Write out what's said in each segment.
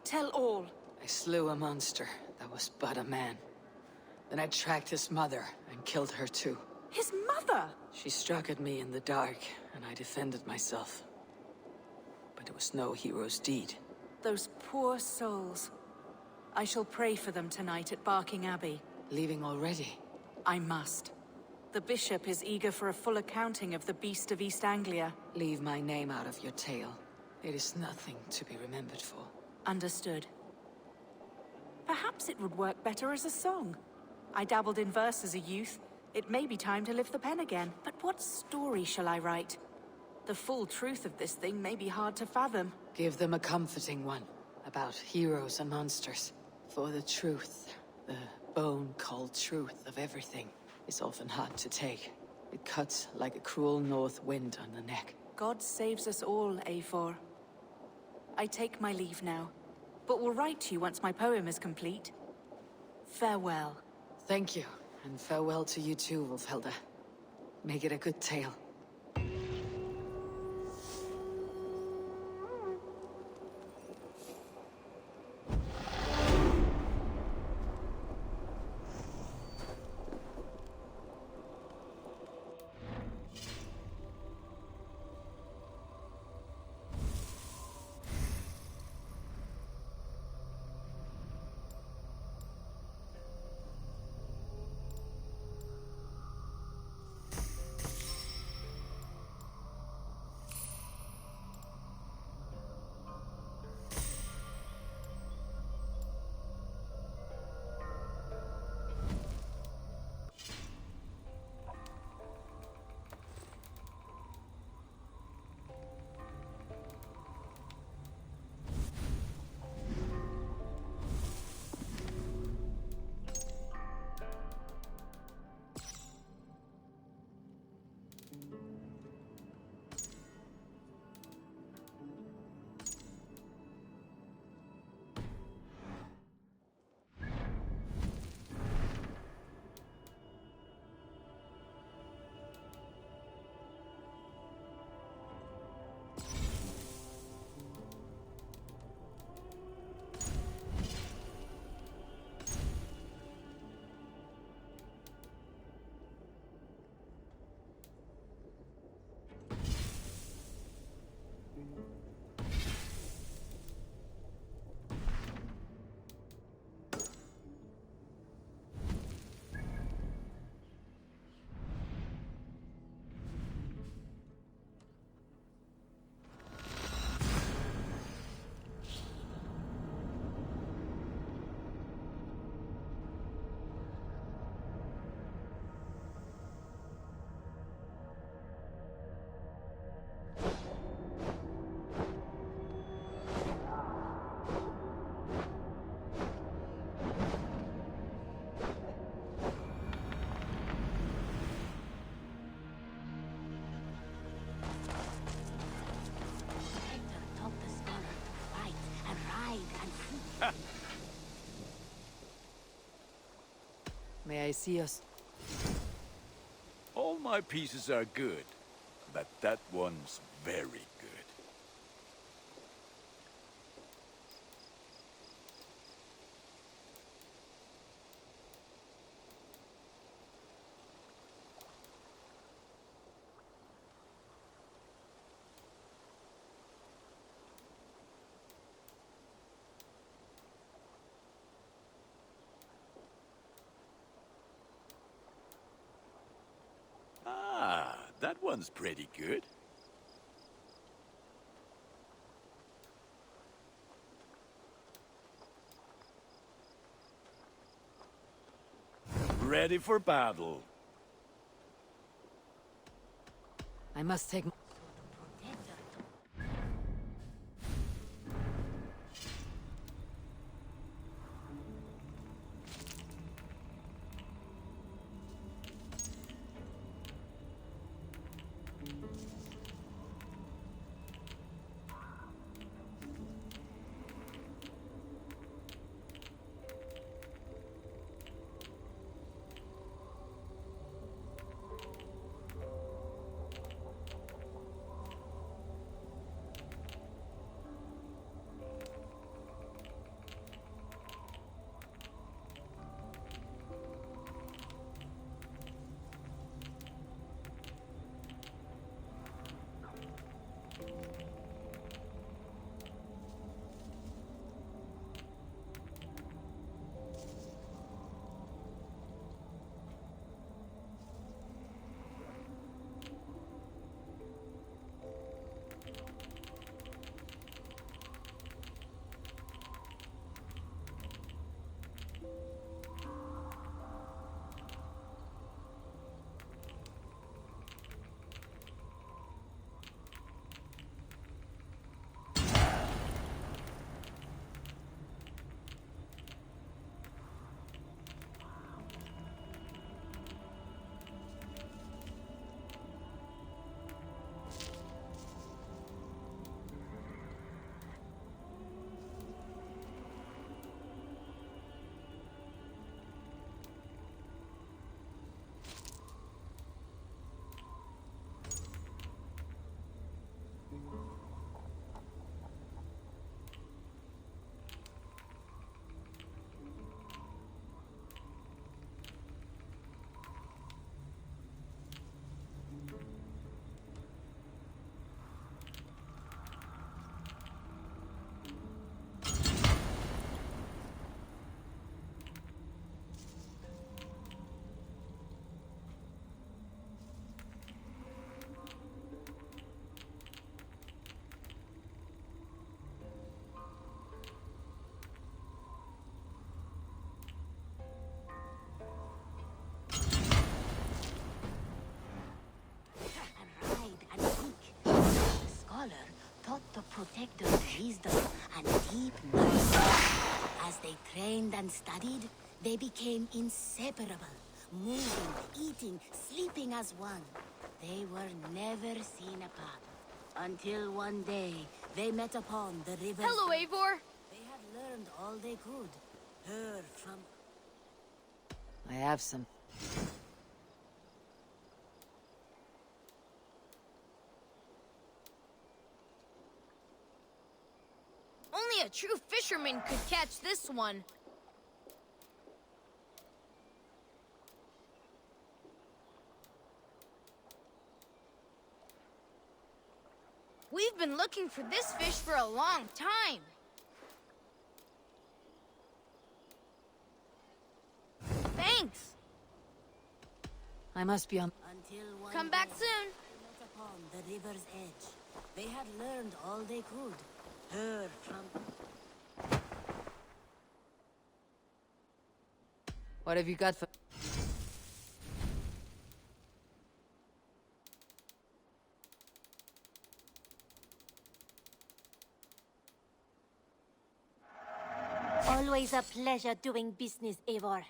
Tell all. I slew a monster that was but a man. Then I tracked his mother and killed her too. His mother! She struck at me in the dark, and I defended myself. But it was no hero's deed. Those poor souls. I shall pray for them tonight at Barking Abbey. Leaving already? I must. The bishop is eager for a full accounting of the Beast of East Anglia. Leave my name out of your tale. It is nothing to be remembered for. Understood. Perhaps it would work better as a song. I dabbled in verse as a youth. It may be time to lift the pen again. But what story shall I write? The full truth of this thing may be hard to fathom. Give them a comforting one, about heroes and monsters. For the truth, the bone-cold truth of everything, is often hard to take. It cuts like a cruel north wind on the neck. God saves us all, Eivor. I take my leave now, but will write to you once my poem is complete. Farewell. Thank you, and farewell to you too, Wolfhelda. Make it a good tale. May I see us? All my pieces are good, but that one's very good. Ah, that one's pretty good. Ready for battle. I must take... wisdom and deep knowledge. As they trained and studied, they became inseparable, moving, eating, sleeping as one. They were never seen apart. Until one day, they met upon the river. Hello, Eivor! They had learned all they could. Heard from... I have some. Only a true fisherman could catch this one. We've been looking for this fish for a long time. Thanks. I must be on. Until one Come back day, soon. they met upon the river's edge. They had learned all they could. Heard from... What have you got for... Always a pleasure doing business, Eivor.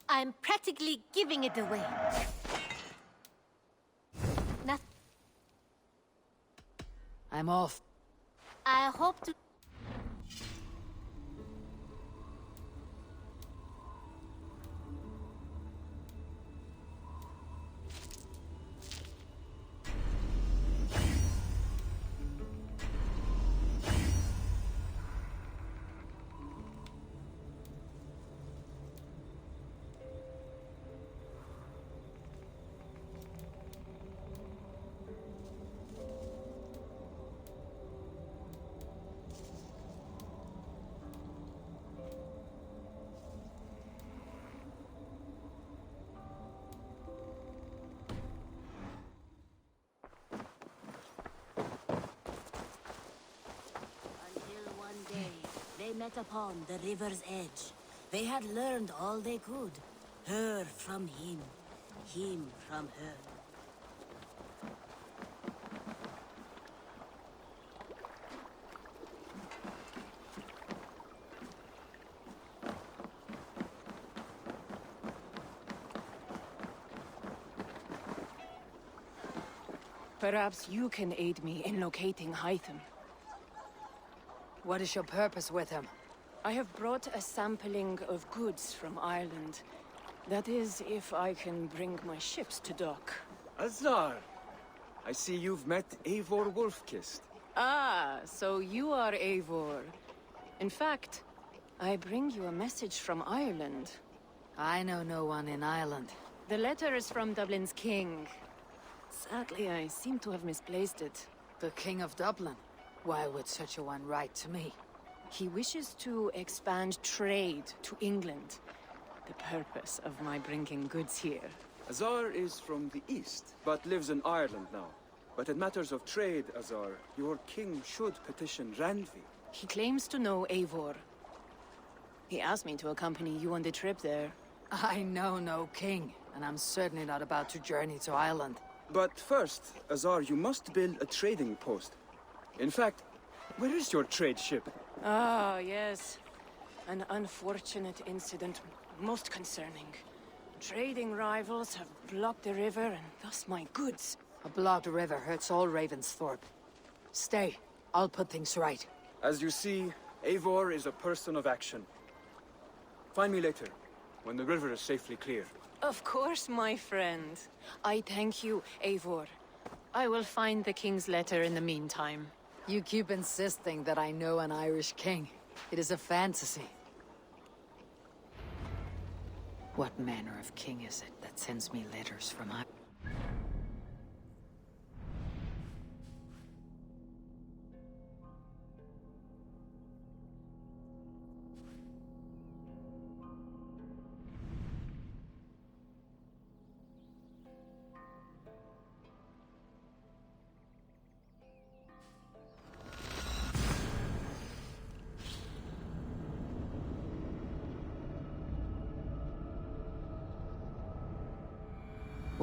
I'm practically giving it away. Nothing. I'm off. I hope to... They met upon the river's edge. They had learned all they could. Her from him from her. Perhaps you can aid me in locating Hytham. What is your purpose with him? I have brought a sampling of goods from Ireland. That is, if I can bring my ships to dock. Azar! I see you've met Eivor Wolfkist. Ah, so you are Eivor. In fact, I bring you a message from Ireland. I know no one in Ireland. The letter is from Dublin's king. Sadly, I seem to have misplaced it. The King of Dublin? Why would such a one write to me? He wishes to expand trade to England. The purpose of my bringing goods here. Azar is from the east, but lives in Ireland now. But in matters of trade, Azar, your king should petition Randvi. He claims to know Eivor. He asked me to accompany you on the trip there. I know no king, and I'm certainly not about to journey to Ireland. But first, Azar, you must build a trading post. In fact, where is your trade ship? Ah, yes. An unfortunate incident, most concerning. Trading rivals have blocked the river, and thus my goods. A blocked river hurts all Ravensthorpe. Stay. I'll put things right. As you see, Eivor is a person of action. Find me later, when the river is safely clear. Of course, my friend. I thank you, Eivor. I will find the king's letter in the meantime. You keep insisting that I know an Irish king. It is a fantasy. What manner of king is it that sends me letters from Ireland?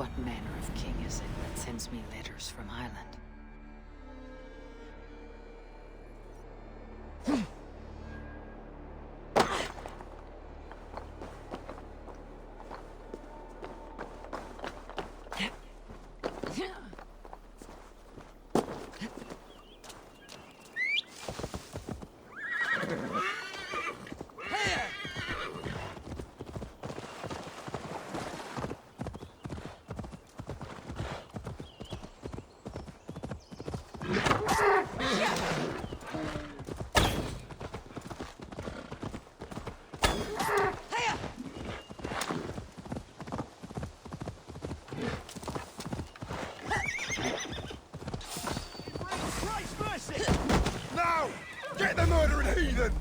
What manner of king is it that sends me letters from Ireland? Now! Get the murdering heathen!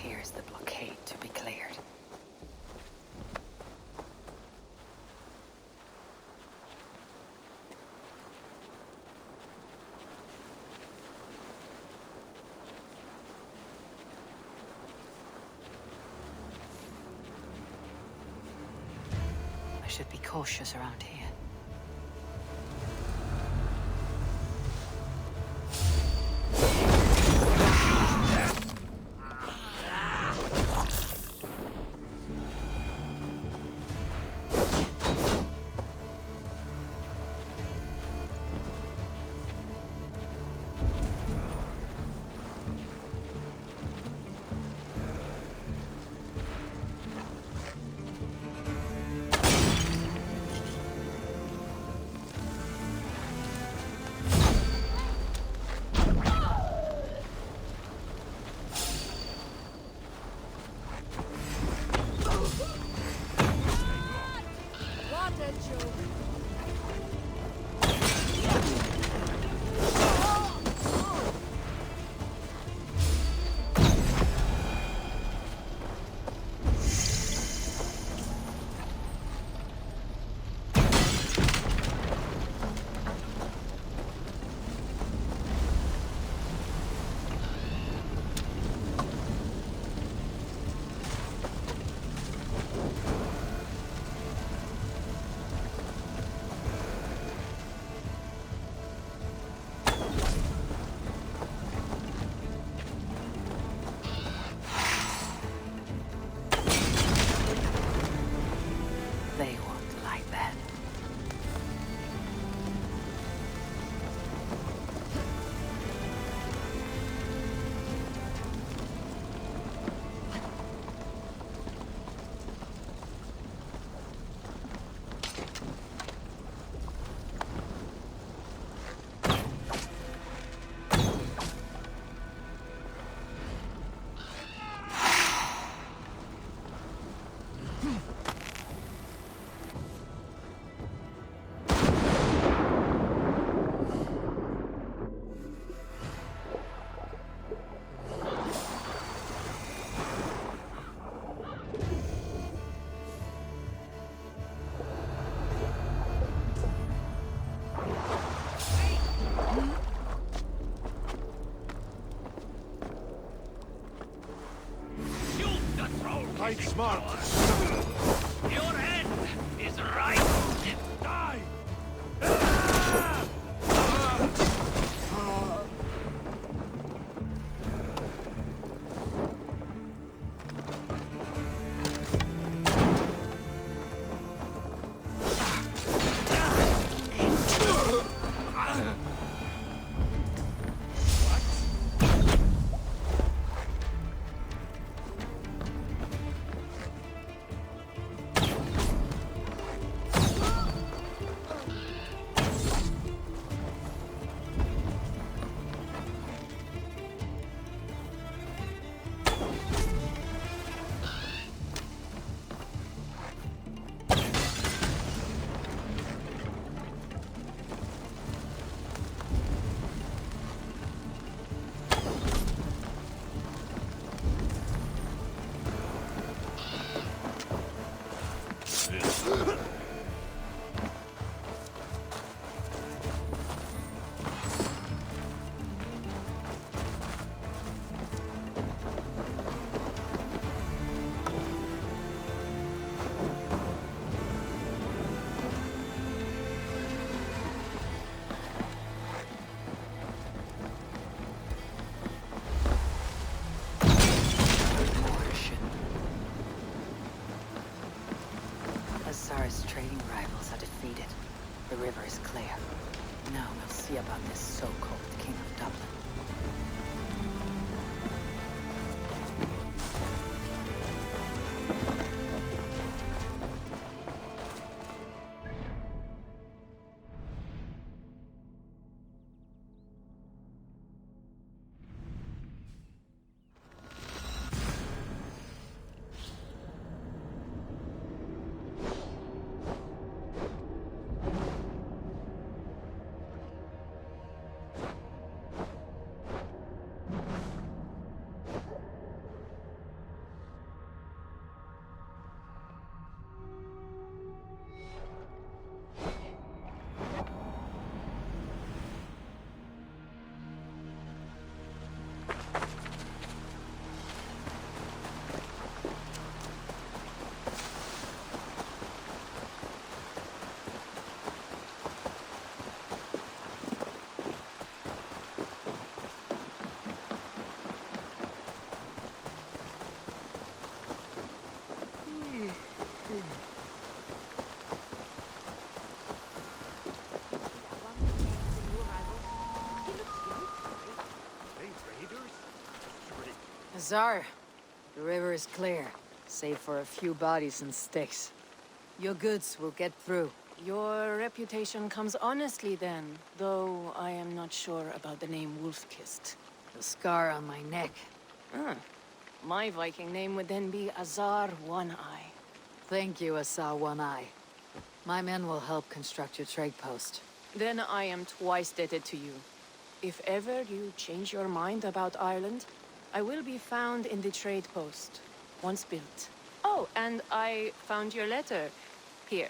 Here's the blockade to be cleared. I should be cautious around here. They won't like that. Fight smart! Your end is right! Die! Azar's trading rivals are defeated. The river is clear. Now we'll see about this so-called King of Dublin. Azar, the river is clear, save for a few bodies and sticks. Your goods will get through. Your reputation comes honestly then, though I am not sure about the name Wolf-Kissed. The scar on my neck. Ah, my Viking name would then be Azar One-Eye. Thank you, Azar One-Eye. My men will help construct your trade post. Then I am twice indebted to you. If ever you change your mind about Ireland, I will be found in the trade post, once built. Oh, and I found your letter. Here.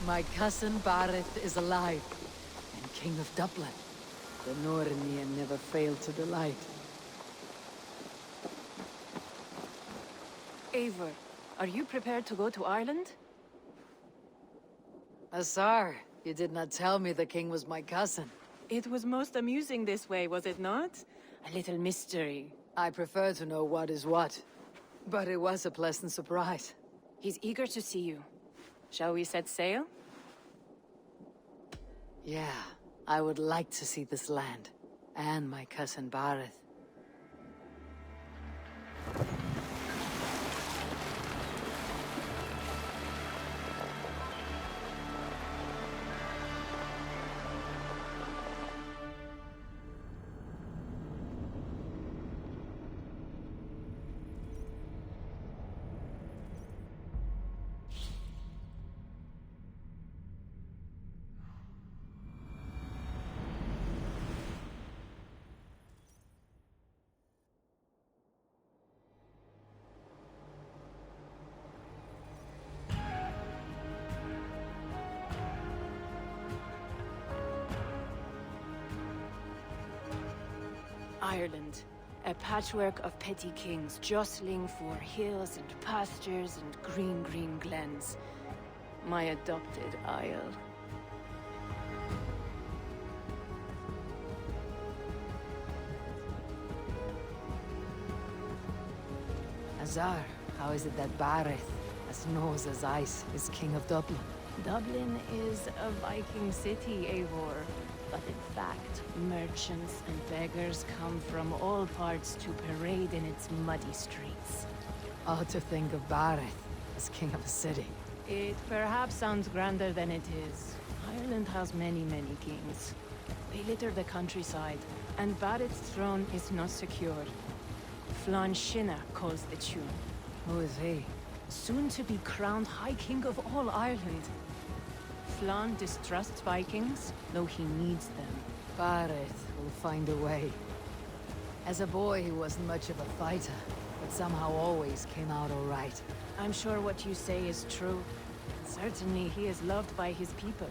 My cousin Bareth is alive, and King of Dublin. The Nornian never failed to delight. Eivor, are you prepared to go to Ireland? Azar, you did not tell me the king was my cousin. It was most amusing this way, was it not? A little mystery. I prefer to know what is what, but it was a pleasant surprise. He's eager to see you. Shall we set sail? Yeah, I would like to see this land, and my cousin Bareth. Ireland, a patchwork of petty kings jostling for hills and pastures and green glens. My adopted isle. Azar, how is it that Bareth, as nose as ice, is king of Dublin? Dublin is a Viking city, Eivor. But in fact, merchants and beggars come from all parts to parade in its muddy streets. Odd to think of Bareth as king of a city. It perhaps sounds grander than it is. Ireland has many kings. They litter the countryside, And Barrett's throne is not secure. Flann Shinna calls the tune. Who is he? Soon to be crowned High King of all Ireland. Flann distrusts Vikings, though he needs them. Barrett will find a way. As a boy, he wasn't much of a fighter, but somehow always came out all right. I'm sure what you say is true. Certainly, he is loved by his people.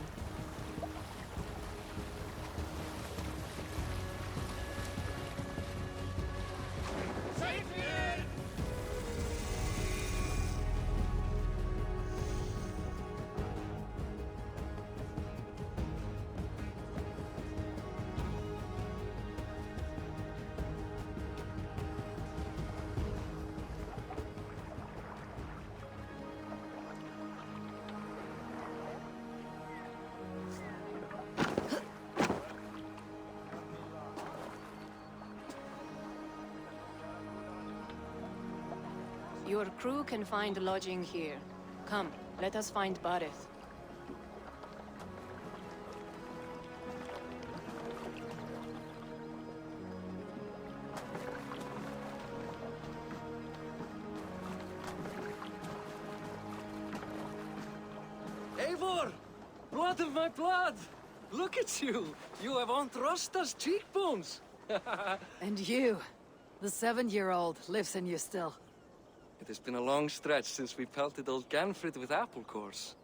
Your crew can find lodging here. Come, let us find Barrett. Eivor! Blood of my blood! Look at you! You have Aunt Rosta's cheekbones! And you, the 7-year-old, lives in you still. It has been a long stretch since we pelted old Ganfrid with apple cores.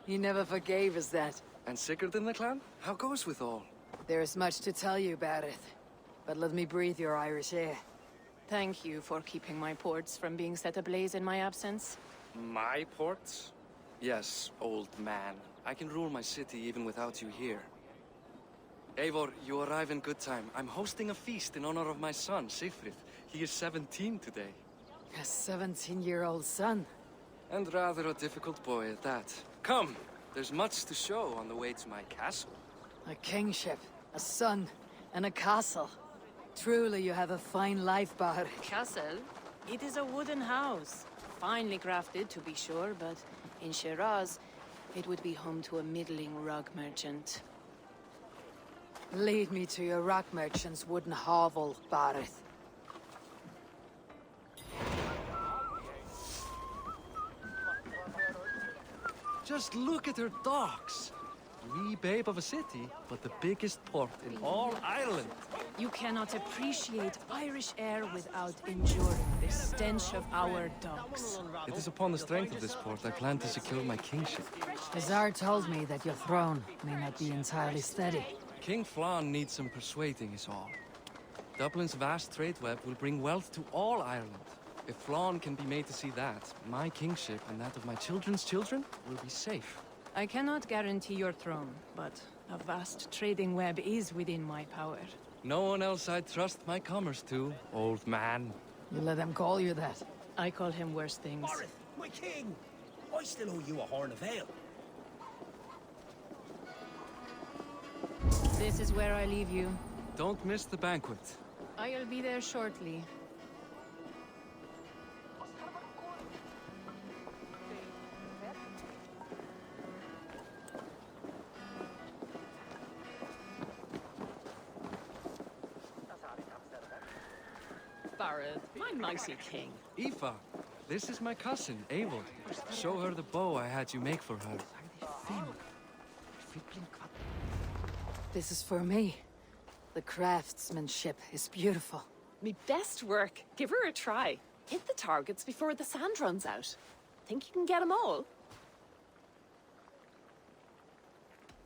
He never forgave us that. And Sigurd in the clan? How goes with all? There is much to tell you, Barrett. But let me breathe your Irish air. Thank you for keeping my ports from being set ablaze in my absence. My ports? Yes, old man. I can rule my city even without you here. Eivor, you arrive in good time. I'm hosting a feast in honor of my son, Sigfrid. He is 17 today. A 17-year-old son? And rather a difficult boy at that. Come, there's much to show on the way to my castle. A kingship, a son, and a castle. Truly, you have a fine life, Barrett. Castle? It is a wooden house. Finely crafted, to be sure, but in Shiraz, it would be home to a middling rug merchant. Lead me to your rock merchant's wooden hovel, Barrett. Just look at her docks. Wee babe of a city, but the biggest port in all Ireland. You cannot appreciate Irish air without enduring the stench of our docks. It is upon the strength of this port I plan to secure my kingship. Azar told me that your throne may not be entirely steady. King Flann needs some persuading is all. Dublin's vast trade web will bring wealth to all Ireland. If Flann can be made to see that, my kingship and that of my children's children will be safe. I cannot guarantee your throne, but a vast trading web is within my power. No one else I'd trust my commerce to, old man. You let them call you that. I call him worse things. Barrett, my king! I still owe you a horn of ale. This is where I leave you. Don't miss the banquet. I'll be there shortly. Barrett, my mighty king. Aoife, this is my cousin, Eivor. Show her the bow I had you make for her. This is for me. The craftsmanship is beautiful. Me best work. Give her a try. Hit the targets before the sand runs out. Think you can get them all?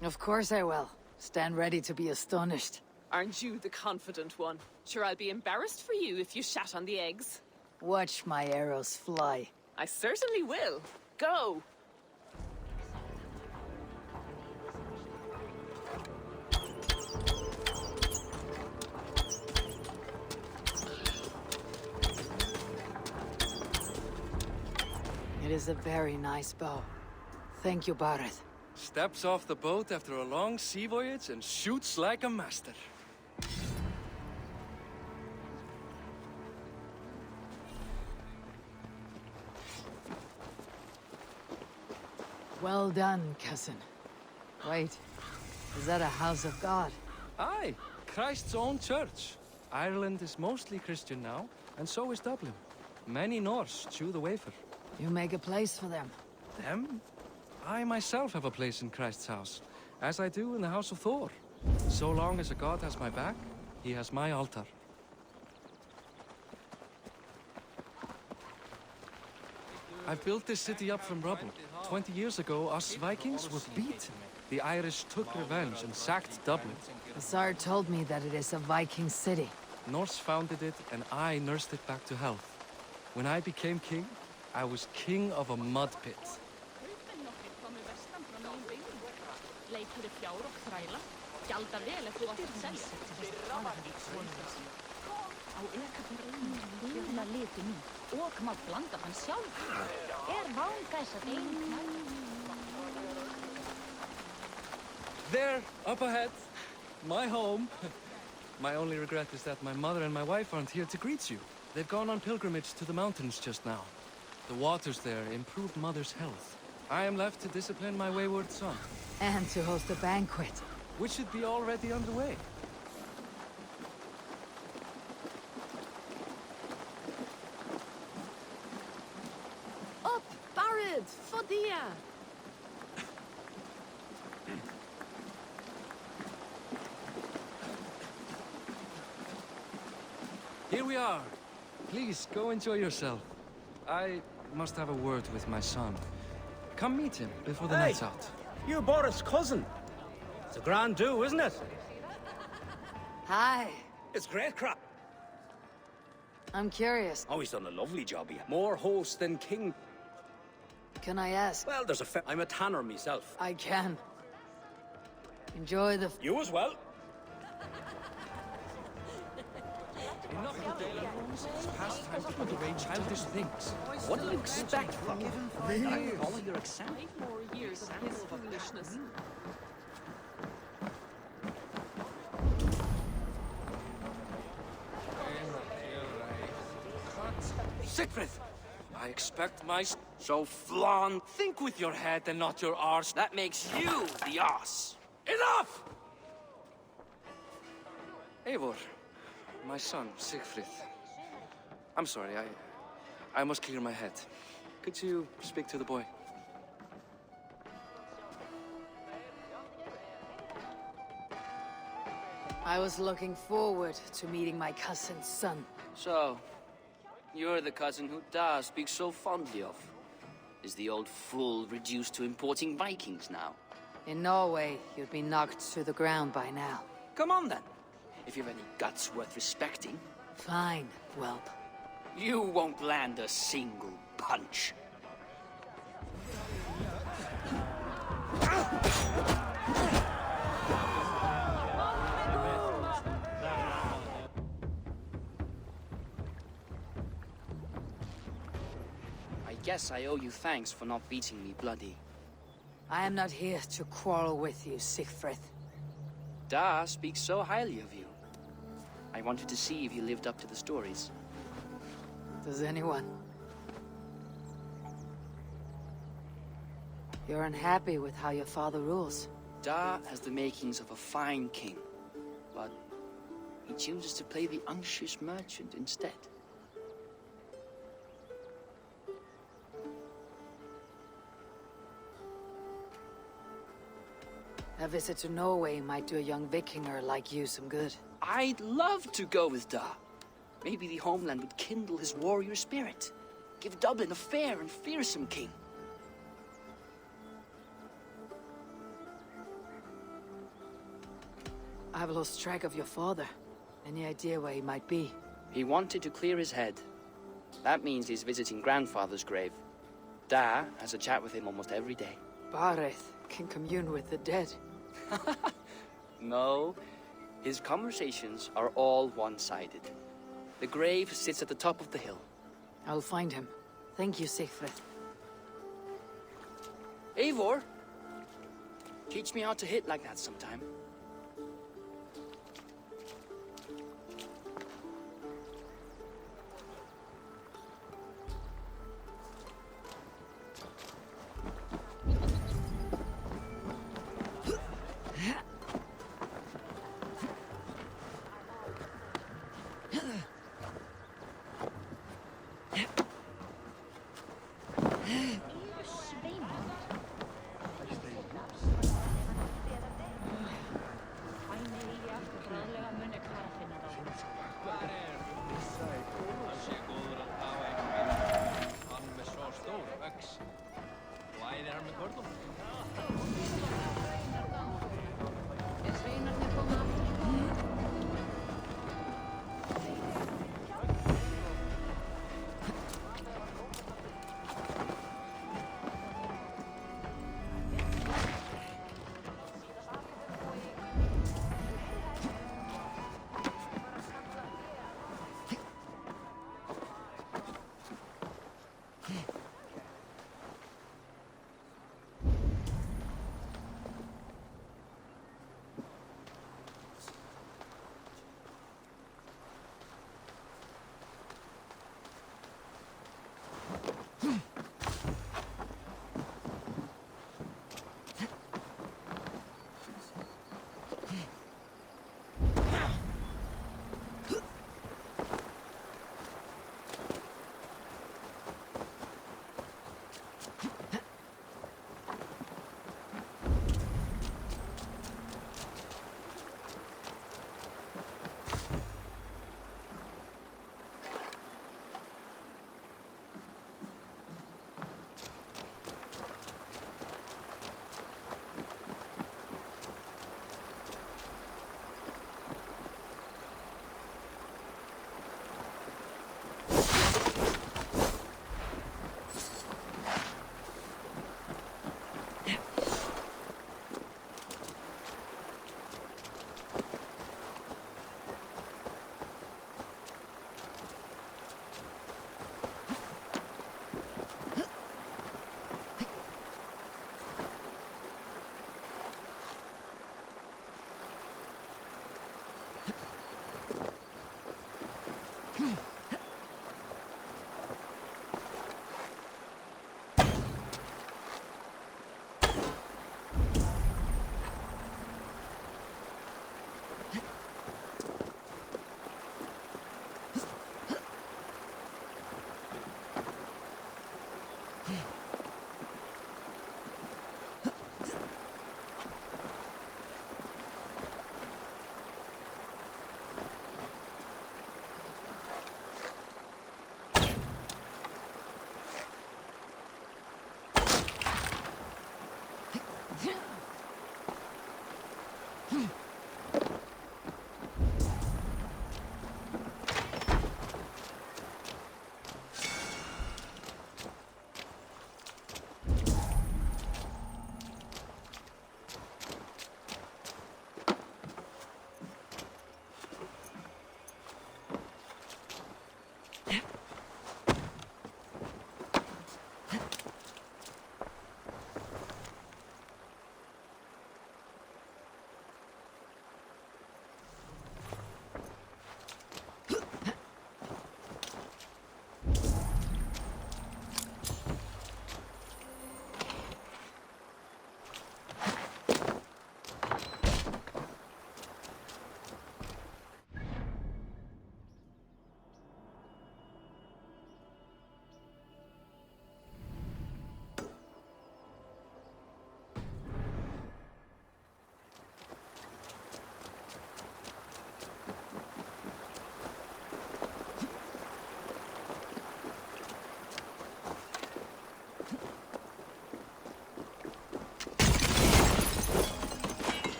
Of course I will. Stand ready to be astonished. Aren't you the confident one? Sure, I'll be embarrassed for you if you shat on the eggs. Watch my arrows fly. I certainly will. Go! It is a very nice bow. Thank you, Barrett. Steps off the boat after a long sea voyage and shoots like a master. Well done, cousin. Wait, is that a house of God? Aye, Christ's own church. Ireland is mostly Christian now, and so is Dublin. Many Norse chew the wafer. You make a place for them. Them? I myself have a place in Christ's house, as I do in the House of Thor. So long as a god has my back, he has my altar. I've built this city up from rubble. 20 years ago, us Vikings were beaten. The Irish took revenge and sacked Dublin. The Tsar told me that it is a Viking city. Norse founded it, and I nursed it back to health. When I became king, I was king of a mud pit. There, up ahead, my home. My only regret is that my mother and my wife aren't here to greet you. They've gone on pilgrimage to the mountains just now. The waters there improve Mother's health. I am left to discipline my wayward son. And to host a banquet. Which should be already underway. Up, Barrett, Fodia. Here we are. Please, go enjoy yourself. I must have a word with my son. Come meet him before the night's out. You Boris' cousin. It's a grand do, isn't it? Hi. It's great crap. I'm curious. Oh, he's done a lovely job here. More host than king. Can I ask? Well, there's a I'm a tanner myself. I can. Enjoy the... You as well. Enough of the daily rules. It's past time to put away childish things. What do you expect from me? I follow your example. 5 more years of this foolishness. Siegfried! I expect my... So flan. Think with your head and not your arse. That makes you the ass. Enough! Eivor, my son, Siegfried. I'm sorry, I must clear my head. Could you speak to the boy? I was looking forward to meeting my cousin's son. So, you're the cousin who Da speaks so fondly of. Is the old fool reduced to importing Vikings now? In Norway, you'd be knocked to the ground by now. Come on then. If you've any guts worth respecting. Fine, whelp. You won't land a single punch. I guess I owe you thanks for not beating me bloody. I am not here to quarrel with you, Siegfried. Da speaks so highly of you. I wanted to see if you lived up to the stories. Does anyone? You're unhappy with how your father rules. Da has the makings of a fine king, but he chooses to play the unctuous merchant instead. A visit to Norway might do a young Vikinger like you some good. I'd love to go with Da. Maybe the homeland would kindle his warrior spirit. Give Dublin a fair and fearsome king. I've lost track of your father. Any idea where he might be? He wanted to clear his head. That means he's visiting grandfather's grave. Da has a chat with him almost every day. Bareth can commune with the dead. No, his conversations are all one-sided. The grave sits at the top of the hill. I'll find him. Thank you, Siegfried. Eivor, teach me how to hit like that sometime.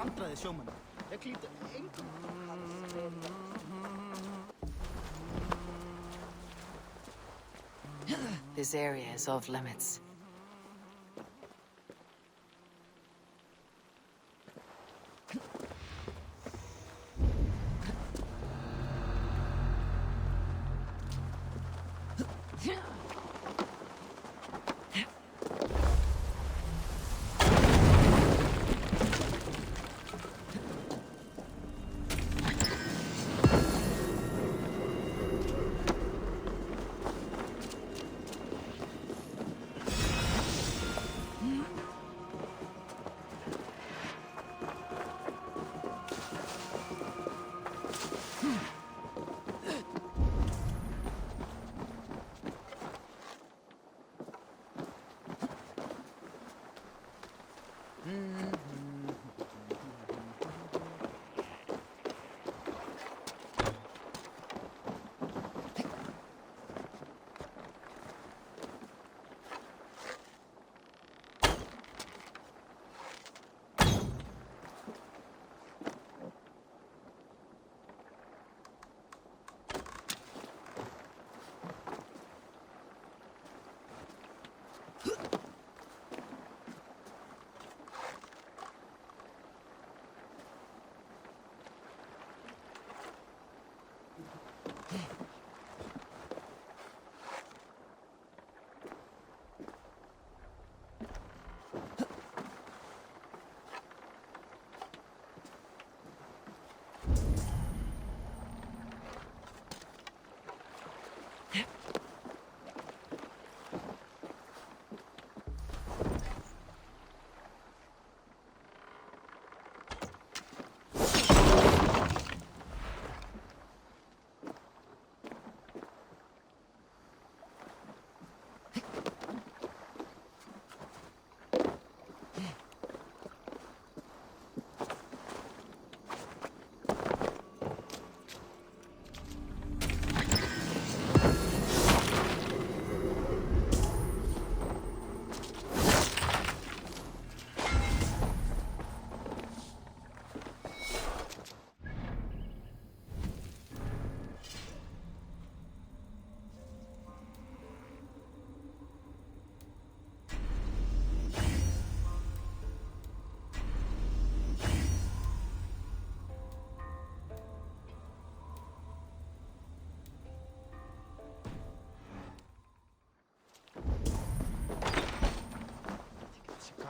vandræði sjómanna. Ég klíti engum. This area is off limits.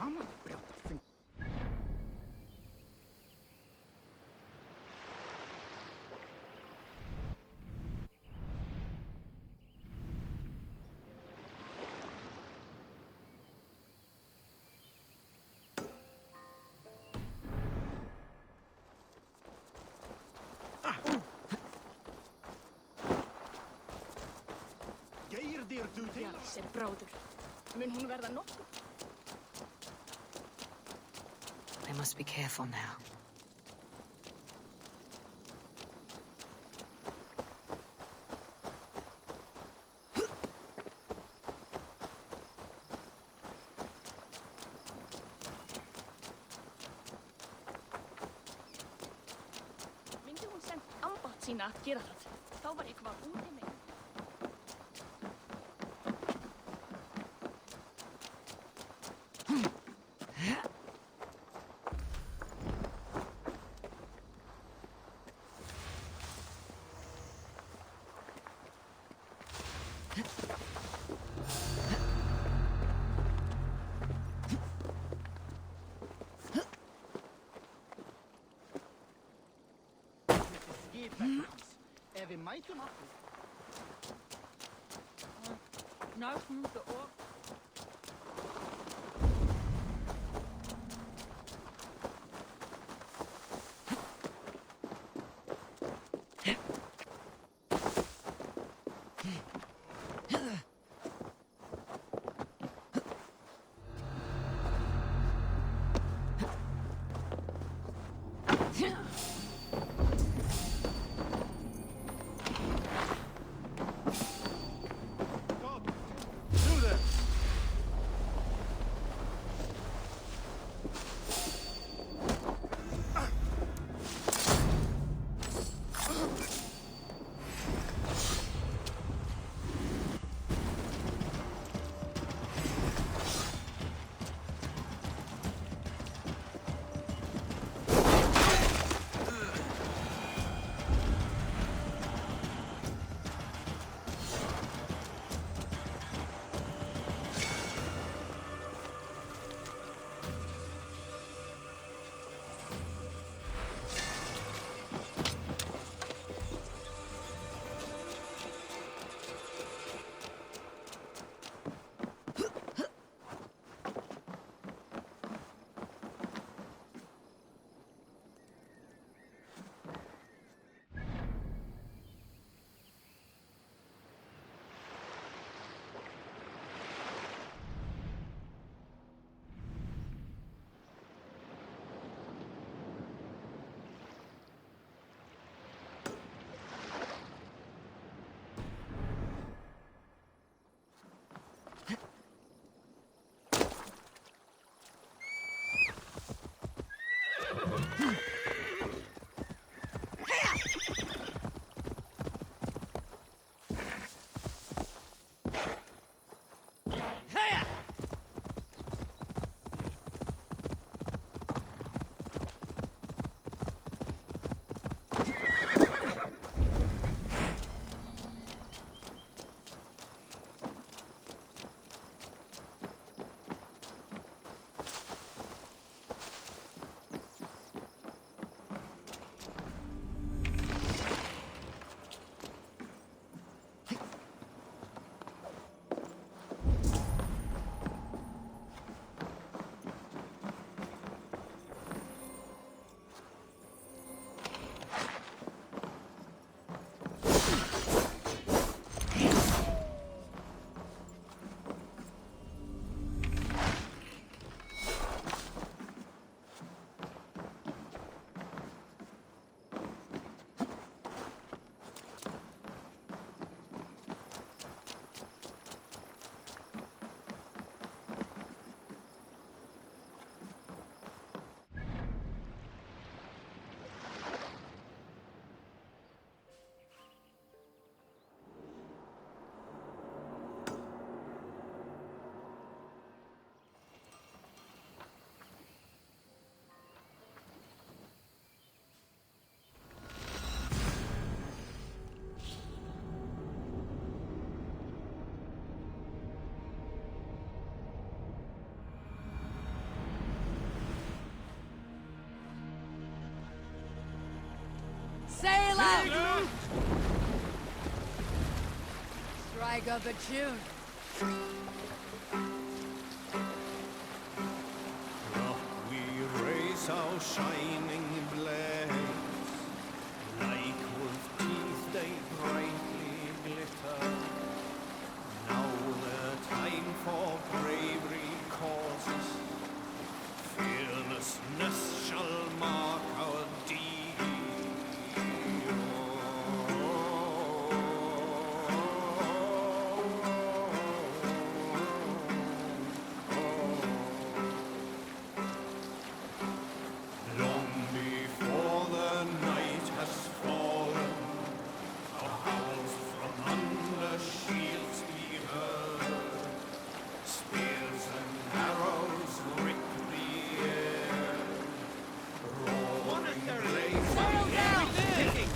gammel. Geirdir du til? Sér bróður. Mun hún verða nokkuð? I must be careful now. Myndi hún sent ambátt sína að gera það? Þá var eitthvað úti með. Ef við mætum aftur. Nákvæm the ork. Do this! strike up a tune. Up we raise our shining blades, like wolf teeth they brightly glitter. Now the time for bravery calls us, fearlessness shall mark our deed. Long before the night has fallen, our howls from under shields we heard. Spears and arrows rip the air. Roaring blades everything.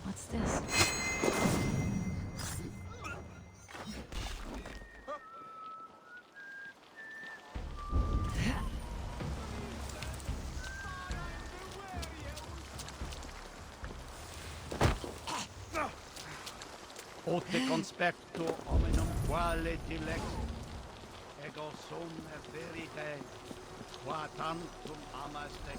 What's this? Ote conspecto hominum quale dilexit, ego sum verite, qua tantum amas te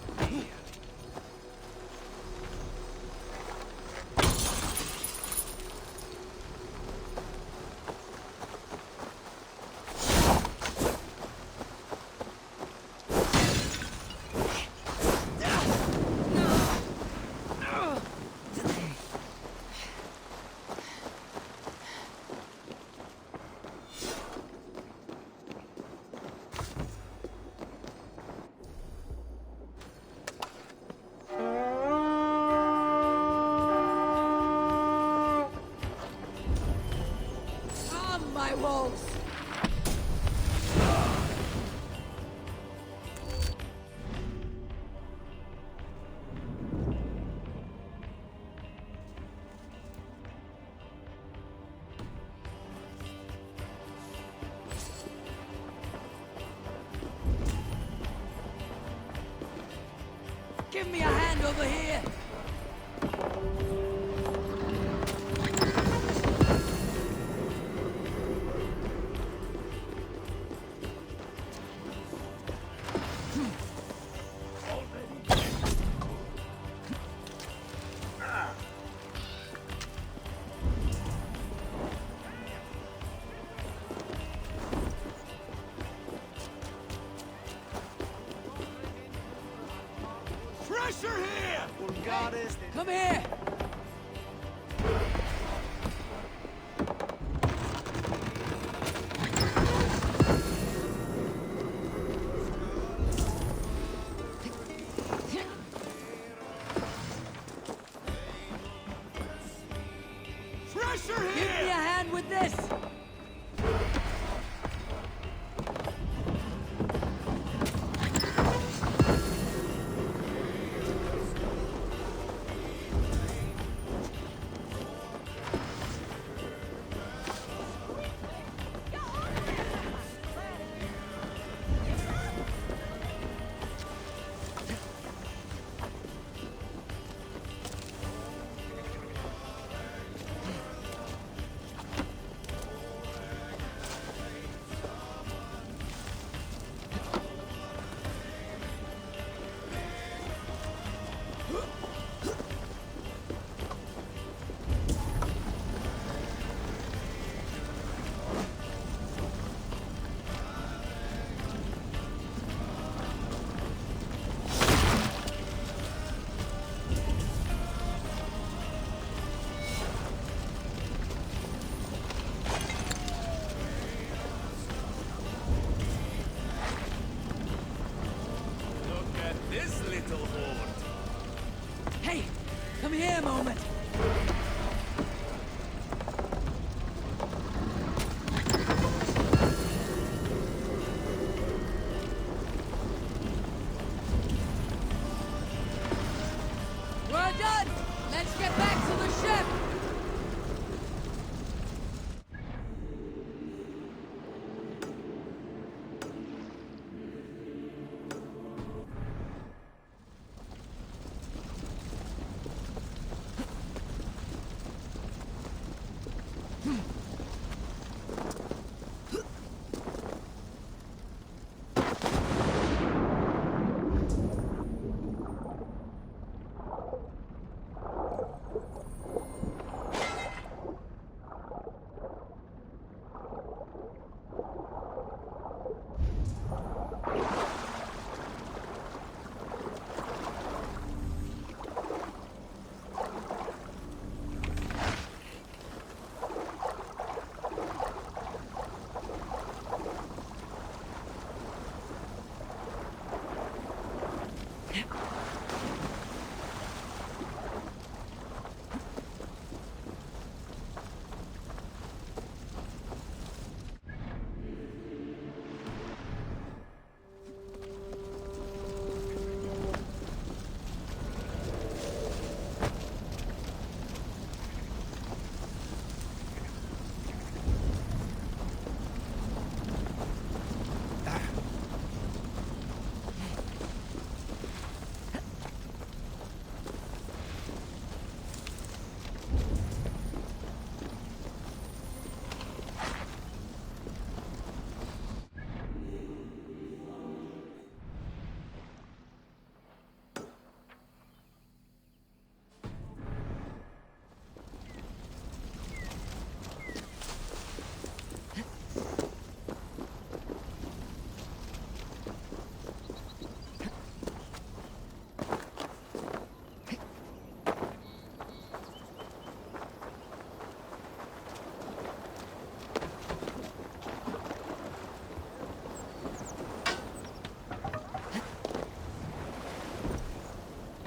My wolves! Give me a hand over here! Pressure here! Come here!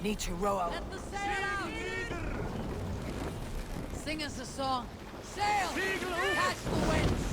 Need to row out. Let the sail out! Sing us a song. Sail! Catch the wind!